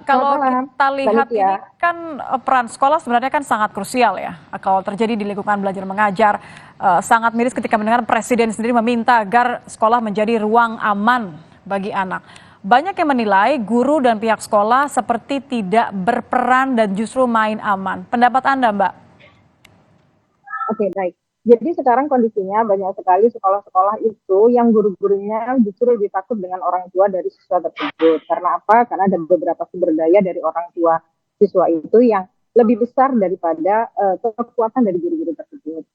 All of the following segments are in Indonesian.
Kalau Selamat malam, kita Mbak lihat Nitya. ini kan peran sekolah sebenarnya kan sangat krusial ya. Kalau terjadi di lingkungan belajar mengajar, sangat miris ketika mendengar presiden sendiri meminta agar sekolah menjadi ruang aman bagi anak. Banyak yang menilai guru dan pihak sekolah seperti tidak berperan dan justru main aman. Pendapat Anda, Mbak? Oke, baik. Jadi sekarang kondisinya banyak sekali sekolah-sekolah itu yang guru-gurunya justru lebih takut dengan orang tua dari siswa tersebut. Karena apa? Karena ada beberapa sumber daya dari orang tua siswa itu yang lebih besar daripada kekuatan dari guru-guru tersebut.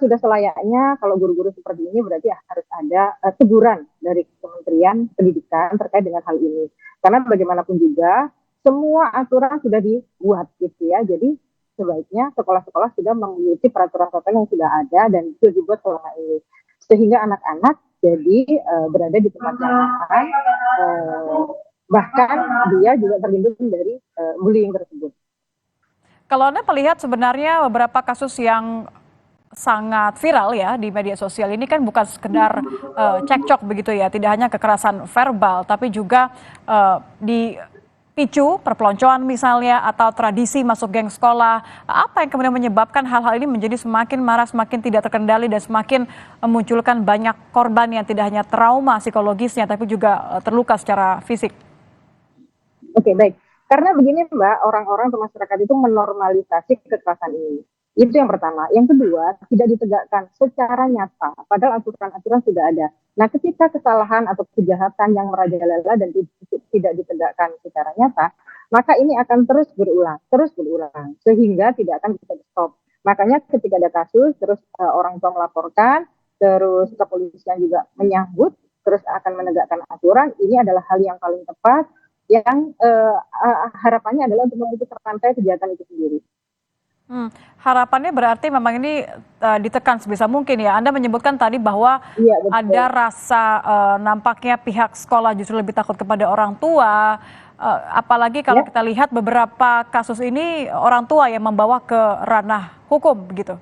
Sudah selayaknya kalau guru-guru seperti ini berarti harus ada teguran dari Kementerian Pendidikan terkait dengan hal ini. Karena bagaimanapun juga semua aturan sudah dibuat gitu ya. Jadi sebaiknya sekolah-sekolah sudah mengikuti peraturan-peraturan yang sudah ada dan itu dibuat selama ini sehingga anak-anak jadi berada di tempat yang aman, bahkan dia juga terlindung dari bullying tersebut. Kalau Anda melihat sebenarnya beberapa kasus yang sangat viral ya di media sosial ini kan bukan sekedar cekcok begitu ya, tidak hanya kekerasan verbal tapi juga dipicu perpeloncoan misalnya atau tradisi masuk geng sekolah. Apa yang kemudian menyebabkan hal-hal ini menjadi semakin marah, semakin tidak terkendali dan semakin memunculkan banyak korban yang tidak hanya trauma psikologisnya tapi juga terluka secara fisik? Oke, baik. Karena begini Mbak, orang-orang atau masyarakat itu menormalisasi kekerasan ini. Itu yang pertama. Yang kedua, tidak ditegakkan secara nyata, padahal aturan-aturan sudah ada. Nah, ketika kesalahan atau kejahatan yang merajalela dan tidak ditegakkan secara nyata, maka ini akan terus berulang, sehingga tidak akan bisa di-stop. Makanya ketika ada kasus, terus orang tua melaporkan, terus kepolisian juga menyambut, terus akan menegakkan aturan, ini adalah hal yang paling tepat yang harapannya adalah untuk memutus rantai kejahatan itu sendiri. Harapannya berarti memang ini ditekan sebisa mungkin ya. Anda menyebutkan tadi bahwa Iya ada betul. rasa nampaknya pihak sekolah justru lebih takut kepada orang tua. Apalagi kalau Ya, kita lihat beberapa kasus ini orang tua yang membawa ke ranah hukum begitu.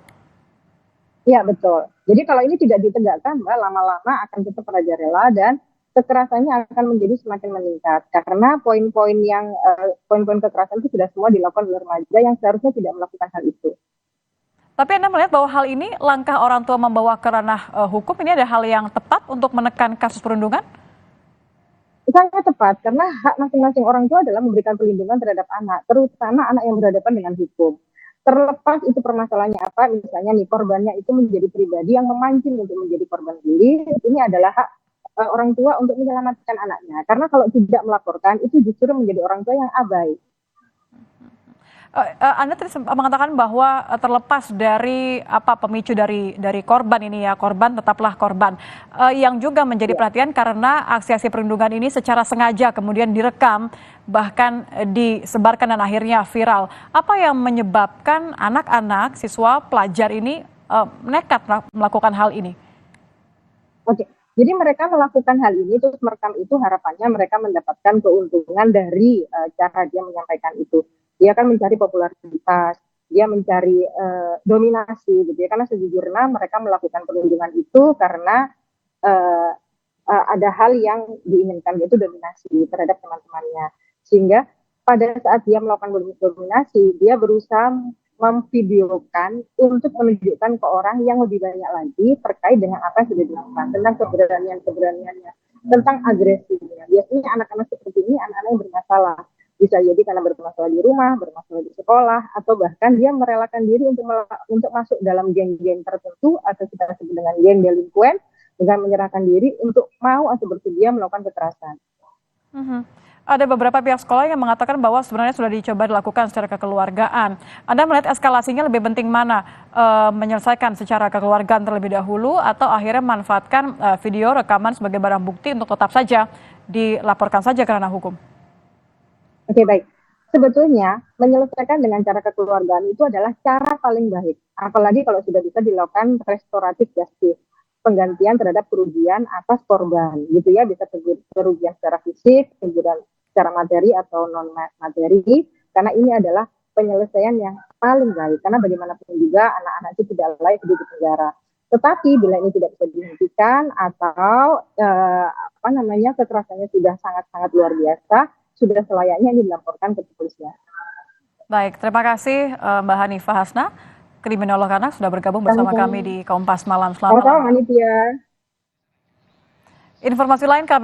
iya betul. Jadi kalau ini tidak ditegakkan, Mbak, lama-lama akan tetap merajalela dan kekerasannya akan menjadi semakin meningkat karena poin-poin kekerasan itu sudah semua dilakukan oleh remaja yang seharusnya tidak melakukan hal itu. Tapi Anda melihat bahwa hal ini langkah orang tua membawa ke ranah hukum ini ada hal yang tepat untuk menekan kasus perundungan? Sangat tepat karena hak masing-masing orang tua adalah memberikan perlindungan terhadap anak, terutama anak yang berhadapan dengan hukum. Terlepas itu permasalahannya apa, misalnya nih korbannya itu menjadi pribadi yang memancing untuk menjadi korban bully, ini adalah hak orang tua untuk menyelamatkan anaknya. Karena kalau tidak melaporkan itu justru menjadi orang tua yang abai. Anda tadi mengatakan bahwa terlepas dari apa pemicu dari korban ini ya, korban tetaplah korban. Yang juga menjadi Ya. perhatian karena aksi-aksi perundungan ini secara sengaja kemudian direkam bahkan disebarkan dan akhirnya viral. Apa yang menyebabkan anak-anak siswa pelajar ini nekat melakukan hal ini? Oke, jadi mereka melakukan hal ini terus merekam itu harapannya mereka mendapatkan keuntungan dari cara dia menyampaikan itu. Dia akan mencari popularitas, dia mencari dominasi gitu ya. Karena sejujurnya mereka melakukan perlindungan itu karena uh, ada hal yang diinginkan yaitu dominasi terhadap teman-temannya. Sehingga pada saat dia melakukan dominasi, dia berusaha memvideokan untuk menunjukkan ke orang yang lebih banyak lagi terkait dengan apa yang sudah dilakukan, tentang keberaniannya, tentang agresinya. Biasanya anak-anak seperti ini anak-anak yang bermasalah. Bisa jadi karena bermasalah di rumah, bermasalah di sekolah, atau bahkan dia merelakan diri untuk masuk dalam geng-geng tertentu atau kita sebut dengan geng delinquen dengan menyerahkan diri untuk mau atau bersedia melakukan kekerasan. Mhm. Ada beberapa pihak sekolah yang mengatakan bahwa sebenarnya sudah dicoba dilakukan secara kekeluargaan. Anda melihat eskalasinya lebih penting mana? Menyelesaikan secara kekeluargaan terlebih dahulu atau akhirnya memanfaatkan video rekaman sebagai barang bukti untuk tetap saja dilaporkan saja ke ranah hukum? Oke, baik. Sebetulnya menyelesaikan dengan cara kekeluargaan itu adalah cara paling baik. Apalagi kalau sudah bisa dilakukan restoratif justice, penggantian terhadap kerugian atas korban, gitu ya, bisa kerugian secara fisik, kemudian secara materi atau non materi, karena ini adalah penyelesaian yang paling baik. Karena bagaimanapun juga anak-anak itu tidak layak hidup di penjara. Tetapi bila ini tidak bisa dihentikan atau kekerasannya sudah sangat-sangat luar biasa, sudah selayaknya ini dilaporkan ke kepolisian. Baik, terima kasih Mbak Hanifah Hasna, kriminolog anak sudah bergabung bersama kami di Kompas Malam. Selamat malam. Sama-sama, Anitya. Informasi lain KBRI